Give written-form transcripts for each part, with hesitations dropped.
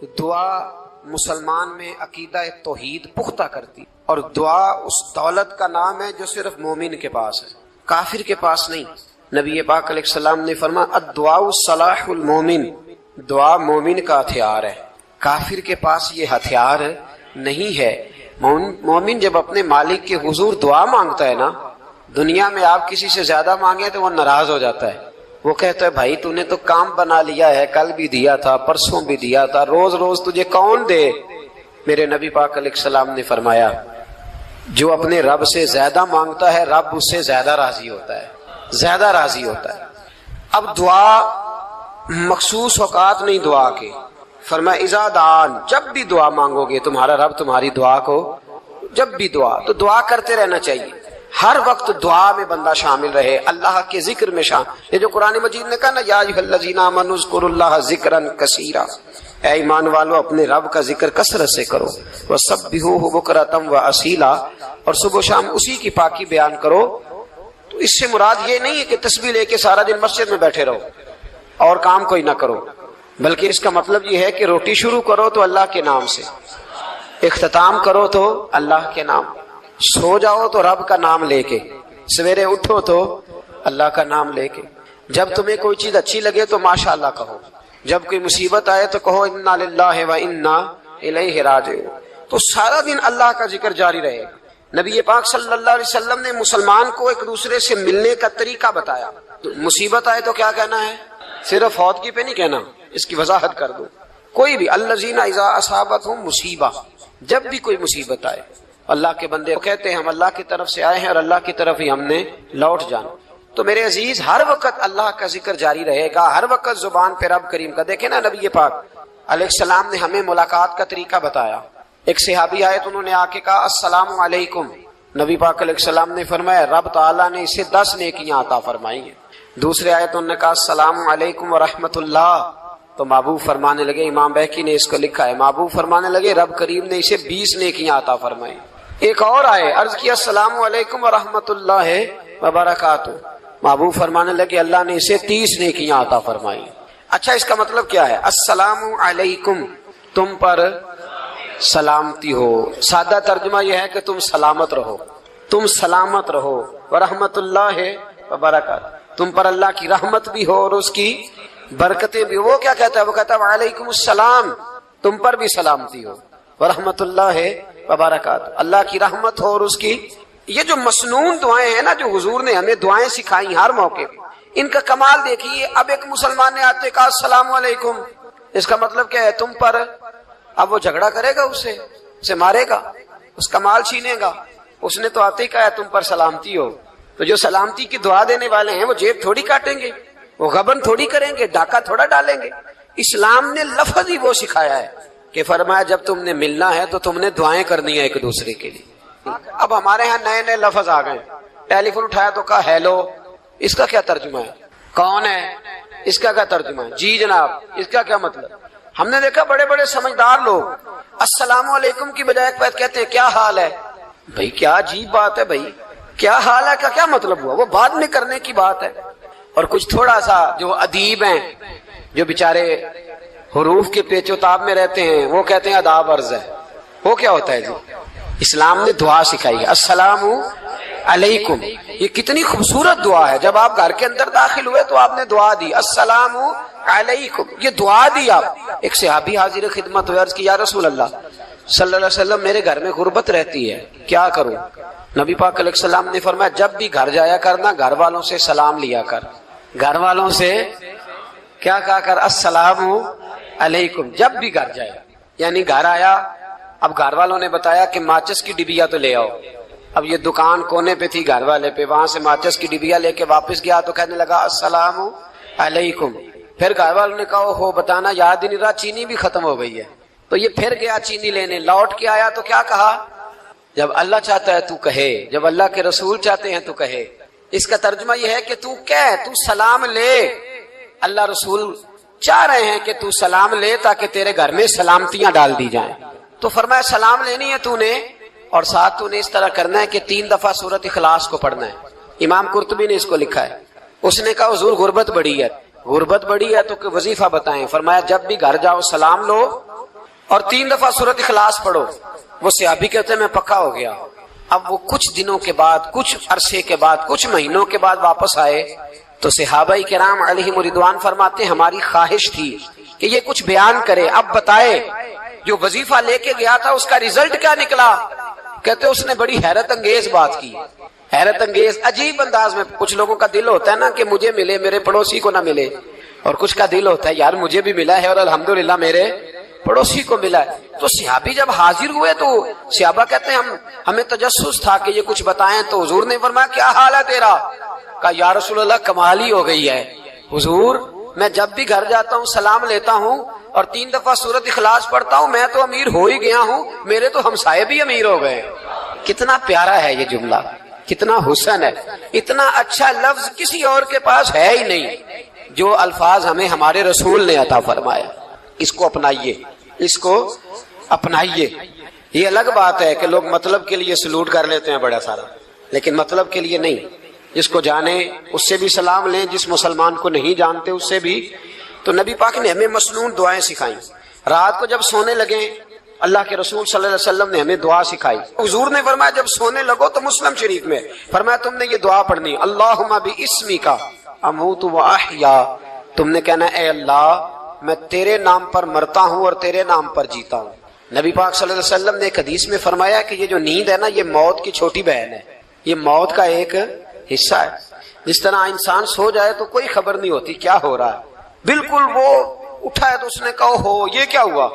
دعا مسلمان میں عقیدہ توحید پختہ کرتی، اور دعا اس دولت کا نام ہے جو صرف مومن کے پاس ہے، کافر کے پاس نہیں۔ نبی پاک علیہ السلام نے فرمایا الدعاء صلاح المومن، دعا مومن کا ہتھیار ہے، کافر کے پاس یہ ہتھیار نہیں ہے۔ مومن جب اپنے مالک کے حضور دعا مانگتا ہے نا، دنیا میں آپ کسی سے زیادہ مانگے تو وہ ناراض ہو جاتا ہے، وہ کہتا ہے بھائی تو نے تو کام بنا لیا ہے، کل بھی دیا تھا، پرسوں بھی دیا تھا، روز روز تجھے کون دے؟ میرے نبی پاک علیہ السلام نے فرمایا جو اپنے رب سے زیادہ مانگتا ہے رب اس سے زیادہ راضی ہوتا ہے، زیادہ راضی ہوتا ہے۔ اب دعا مخصوص اوقات نہیں دعا کے، فرمایا اذا دعان، جب بھی دعا مانگو گے تمہارا رب تمہاری دعا کو، جب بھی دعا تو دعا کرتے رہنا چاہیے، ہر وقت دعا میں بندہ شامل رہے، اللہ کے ذکر میں شامل۔ یہ جو قرآن مجید نے کہا نا یا ایھا الذین آمنوا اذکروا اللہ ذکرا کثیرا، اے ایمان والو اپنے رب کا ذکر کثرت سے کرو، وسبحوہ بکرۃ واصیلا، اور صبح و شام اسی کی پاکی بیان کرو۔ تو اس سے مراد یہ نہیں ہے کہ تسبیح لے کے سارا دن مسجد میں بیٹھے رہو اور کام کوئی نہ کرو، بلکہ اس کا مطلب یہ ہے کہ روٹی شروع کرو تو اللہ کے نام سے، اختتام کرو تو اللہ کے نام، سو جاؤ تو رب کا نام لے کے، سویرے اٹھو تو اللہ کا نام لے کے، جب تمہیں کوئی چیز اچھی لگے تو ماشاءاللہ کہو، جب کوئی مصیبت آئے تو کہو انا للہ و انا الیہ راجعون۔ تو سارا دن اللہ کا ذکر جاری رہے گا۔ نبی پاک صلی اللہ علیہ وسلم نے مسلمان کو ایک دوسرے سے ملنے کا طریقہ بتایا۔ مصیبت آئے تو کیا کہنا ہے؟ صرف فوتگی پہ نہیں کہنا، اس کی وضاحت کر دو۔ کوئی بھی الذین اذا اصابتہم مصیبہ، جب بھی کوئی مصیبت آئے اللہ کے بندے کہتے ہیں ہم اللہ کی طرف سے آئے ہیں اور اللہ کی طرف ہی ہم نے لوٹ جانا۔ تو میرے عزیز ہر وقت اللہ کا ذکر جاری رہے گا، ہر وقت زبان پہ رب کریم کا۔ دیکھیں نا نبی پاک علیہ السلام نے ہمیں ملاقات کا طریقہ بتایا۔ ایک صحابی آئے تو انہوں نے آ کے کہا السلام علیکم، نبی پاک علیہ السلام نے فرمایا رب تعالیٰ نے اسے 10 نیکیاں عطا فرمائی ہیں۔ دوسرے آئے تو انہوں نے کہا السلام علیکم ورحمۃ اللہ، تو محبوب فرمانے لگے، امام بہقی نے اس کو لکھا ہے، محبوب فرمانے لگے رب کریم نے اسے 20 نیکیاں عطا فرمائی۔ ایک اور آئے، عرض کیا السلام علیکم ورحمۃ اللہ وبرکاتہ، محبوب فرمانے لگے اللہ نے اسے 30 نیکیاں عطا فرمائی۔ اچھا اس کا مطلب کیا ہے؟ السلام علیکم، تم پر سلامتی ہو، سادہ ترجمہ یہ ہے کہ تم سلامت رہو، تم سلامت رہو، ورحمۃ اللہ وبرکاتہ، تم پر اللہ کی رحمت بھی ہو اور اس کی برکتیں بھی۔ وہ کیا کہتا ہے؟ وہ کہتا ہے وعلیکم السلام، تم پر بھی سلامتی ہو، ورحمۃ اللہ وبرکاتہ، اللہ کی رحمت ہو اور اس کی۔ یہ جو مسنون دعائیں ہیں نا جو حضور نے ہمیں دعائیں سکھائی ہر موقع پہ، ان کا کمال دیکھیے۔ اب ایک مسلمان نے آتے کہا السلام علیکم، اس کا مطلب کیا ہے؟ تم پر۔ اب وہ جھگڑا کرے گا، اسے مارے گا، اس کا مال چھینے گا؟ اس نے تو آتے ہی کہا تم پر سلامتی ہو۔ تو جو سلامتی کی دعا دینے والے ہیں وہ جیب تھوڑی کاٹیں گے، وہ غبن تھوڑی کریں گے، ڈاکہ تھوڑا ڈالیں گے۔ اسلام نے لفظ ہی وہ سکھایا ہے کہ فرمایا جب تم نے ملنا ہے تو تم نے دعائیں کرنی ہے ایک دوسرے کے لیے۔ اب ہمارے ہاں نئے نئے لفظ آ گئے، ٹیلی فون اٹھایا تو کہا ہیلو، اس کا کیا ترجمہ ہے؟ کون ہے، اس کا کیا ترجمہ ہے؟ جی جناب، اس کا کیا مطلب؟ ہم نے دیکھا بڑے بڑے سمجھدار لوگ السلام علیکم کی بجائے کہتے ہیں کیا حال ہے۔ بھائی کیا عجیب بات ہے، بھائی کیا حال ہے کا کیا مطلب ہوا؟ وہ بعد میں کرنے کی بات ہے۔ اور کچھ تھوڑا سا جو ادیب ہیں، جو بیچارے حروف کے پیچ و تاب میں رہتے ہیں، وہ کہتے ہیں آداب عرض ہے۔ وہ کیا ہوتا ہے جی؟ اسلام نے دعا سکھائی ہے السلام علیکم، یہ کتنی خوبصورت دعا ہے۔ جب آپ گھر کے اندر داخل ہوئے تو آپ نے دعا دی السلام علیکم، یہ دعا دی آپ۔ ایک صحابی حاضر خدمت ہوئے، عرض کی یا رسول اللہ صلی اللہ علیہ وسلم میرے گھر میں غربت رہتی ہے، کیا کروں؟ نبی پاک علیہ السلام نے فرمایا جب بھی گھر جایا کرنا گھر والوں سے سلام لیا کر، گھر والوں سے کیا کہا کر؟ السلام علیکم، جب بھی گھر جائے۔ یعنی گھر آیا، اب گھر والوں نے بتایا کہ ماچس کی ڈبیا تو لے آؤ۔ اب یہ دکان کونے پہ تھی گھر والے پہ، وہاں سے ماچس کی ڈبیا لے کے واپس گیا تو کہنے لگا السلام علیکم۔ پھر گھر والوں نے کہا ہو بتانا یاد ہی نہیں رہا، چینی بھی ختم ہو گئی ہے۔ تو یہ پھر گیا چینی لینے، لوٹ کے آیا تو کیا کہا؟ جب اللہ چاہتا ہے تو کہے، جب اللہ کے رسول چاہتے ہیں تو کہے۔ اس کا ترجمہ یہ ہے کہ تو کہہ، تو سلام لے۔ اللہ رسول چاہ رہے ہیں کہ تو سلام لے تاکہ تیرے گھر میں سلامتیاں ڈال دی جائیں۔ تو فرمایا سلام لینی ہے تو نے، اور ساتھ تو نے اس طرح کرنا ہے کہ 3 دفعہ سورۃ اخلاص کو پڑھنا ہے۔ امام قرطبی نے اس کو لکھا ہے۔ اس نے کہا حضور غربت بڑی ہے، غربت بڑی ہے تو کہ وظیفہ بتائیں۔ فرمایا جب بھی گھر جاؤ سلام لو اور 3 دفعہ سورۃ اخلاص پڑھو. وہ صحابی کہتے ہیں میں پکا ہو گیا. اب وہ کچھ دنوں کے بعد، کچھ عرصے کے بعد، کچھ مہینوں کے بعد واپس آئے تو صحابہ کرام علیہم رضوان فرماتے ہیں ہماری خواہش تھی کہ یہ کچھ بیان کرے، اب بتائے جو وظیفہ لے کے گیا تھا اس کا رزلٹ کیا نکلا. کہتے اس نے بڑی حیرت انگیز بات کی، حیرت انگیز عجیب انداز میں. کچھ لوگوں کا دل ہوتا ہے نا کہ مجھے ملے میرے پڑوسی کو نہ ملے، اور کچھ کا دل ہوتا ہے یار مجھے بھی ملا ہے اور الحمدللہ میرے پڑوسی کو ملا ہے. تو صحابی جب حاضر ہوئے تو صحابہ کہتے ہیں ہمیں تجسس تھا کہ یہ کچھ بتائیں. تو حضور نے فرمایا کیا حال ہے تیرا؟ کہا یا رسول اللہ کمال ہی ہو گئی ہے حضور، میں جب بھی گھر جاتا ہوں سلام لیتا ہوں اور 3 دفعہ سورۃ اخلاص پڑھتا ہوں، میں تو امیر ہو ہی گیا ہوں، میرے تو ہمسائے بھی امیر ہو گئے. کتنا پیارا ہے یہ جملہ، کتنا حسن ہے. اتنا اچھا لفظ کسی اور کے پاس ہے ہی نہیں جو الفاظ ہمیں ہمارے رسول نے عطا فرمایا. اس کو اپنائیے، اس کو اپنائیے. یہ الگ بات ہے کہ لوگ مطلب کے لیے سلوٹ کر لیتے ہیں بڑا سارا، لیکن مطلب کے لیے نہیں. جس کو جانے اس سے بھی سلام لیں، جس مسلمان کو نہیں جانتے اس سے بھی. تو نبی پاک نے ہمیں مسنون دعائیں سکھائیں. رات کو جب سونے لگے اللہ کے رسول صلی اللہ علیہ وسلم نے ہمیں دعا سکھائی. حضور نے فرمایا جب سونے لگو تو مسلم شریف میں فرمایا تم نے یہ دعا پڑھنی، اللہم باسمک اموت واحیا. تم نے کہنا اے اللہ میں تیرے نام پر مرتا ہوں اور تیرے نام پر جیتا ہوں. نبی پاک صلی اللہ علیہ وسلم نے ایک حدیث میں فرمایا کہ یہ جو نیند ہے نا یہ موت کی چھوٹی بہن ہے، یہ موت کا ایک حصہ ہے. جس طرح انسان سو جائے تو کوئی خبر نہیں ہوتی کیا ہو رہا ہے، بالکل وہ اٹھا ہے تو اس نے کہا ہو یہ کیا ہوا.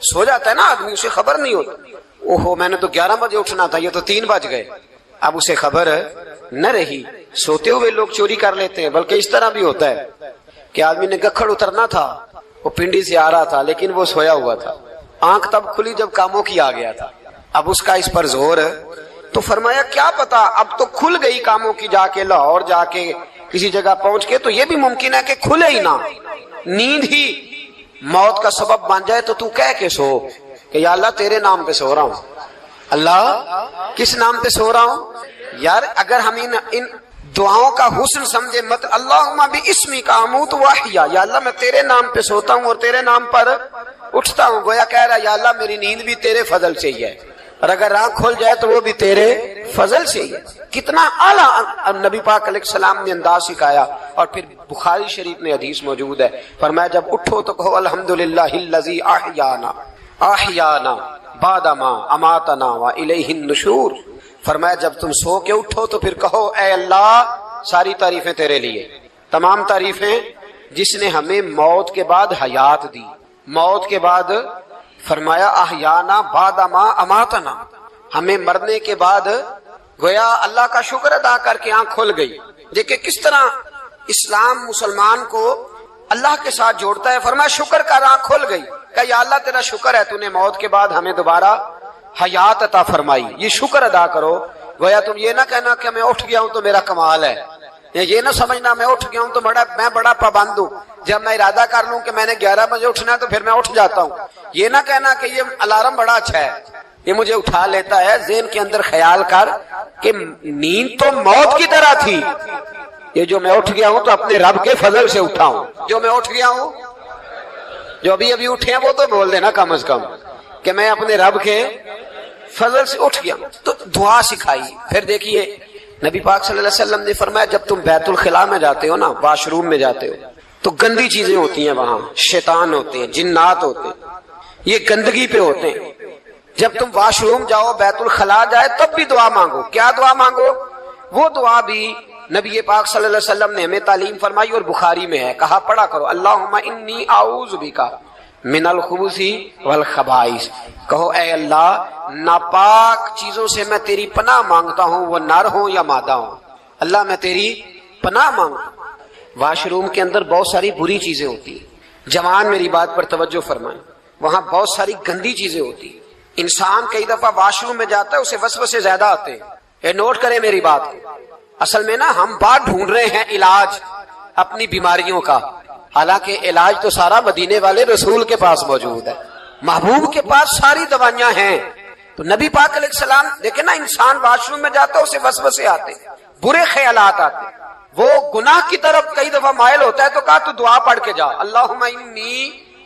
سو جاتا ہے نا آدمی، اسے خبر نہیں ہوتی، اوہو میں نے تو 11 بجے اٹھنا تھا، یہ تو 3 بج گئے. اب اسے خبر نہ رہی. سوتے ہوئے لوگ چوری کر لیتے ہیں. بلکہ اس طرح بھی ہوتا ہے کہ آدمی نے گکھڑ اترنا تھا، وہ پنڈی سے آ رہا تھا لیکن وہ سویا ہوا تھا، آنکھ تب کھلی جب کاموں کی آ گیا تھا. اب اس کا اس پر زور تو فرمایا کیا پتا اب تو کھل گئی کاموں کی، جا کے لاہور جا کے کسی جگہ پہنچ کے. تو یہ بھی ممکن ہے کہ کھلے ہی نہ، نیند ہی موت کا سبب بن جائے. تو کہہ کے سو کہ یا اللہ تیرے نام پہ سو رہا ہوں. اللہ کس نام پہ سو رہا ہوں یار؟ اگر ہم ان دعاؤں کا حسن سمجھے مت اللہم باسمک اموت واحیا، یا اللہ میں تیرے نام پہ سوتا ہوں اور تیرے نام پر اٹھتا ہوں. گویا کہہ رہا یا اللہ میری نیند بھی تیرے فضل سے ہی ہے، اور اگر آنکھ کھل جائے تو وہ بھی تیرے فضل سے ہی ہے. کتنا اعلیٰ نبی پاک علیہ السلام نے انداز سکھایا. اور پھر بخاری شریف میں حدیث موجود ہے، فرمایا جب اٹھو تو کہو الحمدللہ الذی احیانا بعد ما اماتنا والیہ النشور. فرمایا جب تم سو کے اٹھو تو پھر کہو اے اللہ ساری تعریفیں تیرے لیے، تمام تعریفیں جس نے ہمیں موت کے بعد حیات دی. موت کے بعد فرمایا احیانا بعد ما اماتنا، ہمیں مرنے کے بعد گویا اللہ کا شکر ادا کر کے آنکھ کھل گئی. دیکھیں کس طرح اسلام مسلمان کو اللہ کے ساتھ جوڑتا ہے. فرمایا شکر کر، آنکھ کھل گئی. کہ یا اللہ تیرا شکر ہے تو نے موت کے بعد ہمیں دوبارہ حیات عطا فرمائی، یہ شکر ادا کرو. گویا تم یہ نہ کہنا کہ میں اٹھ گیا ہوں تو میرا کمال ہے، یہ نہ سمجھنا میں اٹھ گیا ہوں تو میں بڑا پابند ہوں، جب میں ارادہ کر لوں کہ میں نے 11 بجے اٹھنا ہے تو پھر میں اٹھ جاتا ہوں. یہ نہ کہنا کہ یہ الارم بڑا اچھا ہے، یہ مجھے اٹھا لیتا ہے. ذہن کے اندر خیال کر کہ نیند تو موت کی طرح تھی، یہ جو میں اٹھ گیا ہوں تو اپنے رب کے فضل سے اٹھا ہوں. جو میں اٹھ گیا ہوں، جو ابھی اٹھے ہیں وہ تو بول دینا کم از کم کہ میں اپنے رب کے فضل سے اٹھ گیا. تو دعا سکھائی. پھر دیکھیے نبی پاک صلی اللہ علیہ وسلم نے فرمایا جب تم بیت الخلاء میں جاتے ہو نا، واش روم میں جاتے ہو تو گندی چیزیں ہوتی ہیں، وہاں شیطان ہوتے ہیں، جنات ہوتے ہیں، یہ گندگی پہ ہوتے ہیں. جب تم واش روم جاؤ، بیت الخلاء جائے، تب بھی دعا مانگو. کیا دعا مانگو؟ وہ دعا بھی نبی پاک صلی اللہ علیہ وسلم نے ہمیں تعلیم فرمائی اور بخاری میں ہے. کہا پڑھا کرو اللہم انی اعوذ بک من الخبث والخبائث. کہو اے اللہ ناپاک چیزوں سے میں تیری پناہ مانگتا ہوں، وہ نر ہوں یا مادہ ہوں. اللہ میں تیری پناہ مانگتا ہوں. واش روم کے اندر بہت ساری بری چیزیں ہوتی ہیں. جوان میری بات پر توجہ فرمائیں، وہاں بہت ساری گندی چیزیں ہوتی ہیں. انسان کئی دفعہ واش روم میں جاتا ہے، اسے وسوسے زیادہ آتے ہیں. یہ نوٹ کریں میری بات. اصل میں نا ہم بات ڈھونڈ رہے ہیں علاج اپنی بیماریوں کا، حالانکہ علاج تو سارا مدینے والے رسول کے پاس موجود ہے، محبوب کے پاس ساری دوائیاں ہیں. تو نبی پاک علیہ السلام دیکھیں نا، انسان واش روم میں جاتا ہے اسے وسوسے آتے، برے خیالات آتے، وہ گناہ کی طرف کئی دفعہ مائل ہوتا ہے. تو کہا تو دعا پڑھ کے جا، اللہم انی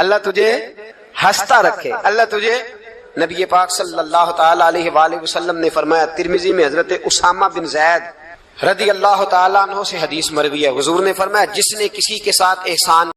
اللہ تجھے ہنستا رکھے، اللہ تجھے. نبی پاک صلی اللہ تعالی علیہ وآلہ وسلم نے فرمایا، ترمذی میں حضرت اسامہ بن زید رضی اللہ تعالیٰ عنہ سے حدیث مروی ہے، حضور نے فرمایا جس نے کسی کے ساتھ احسان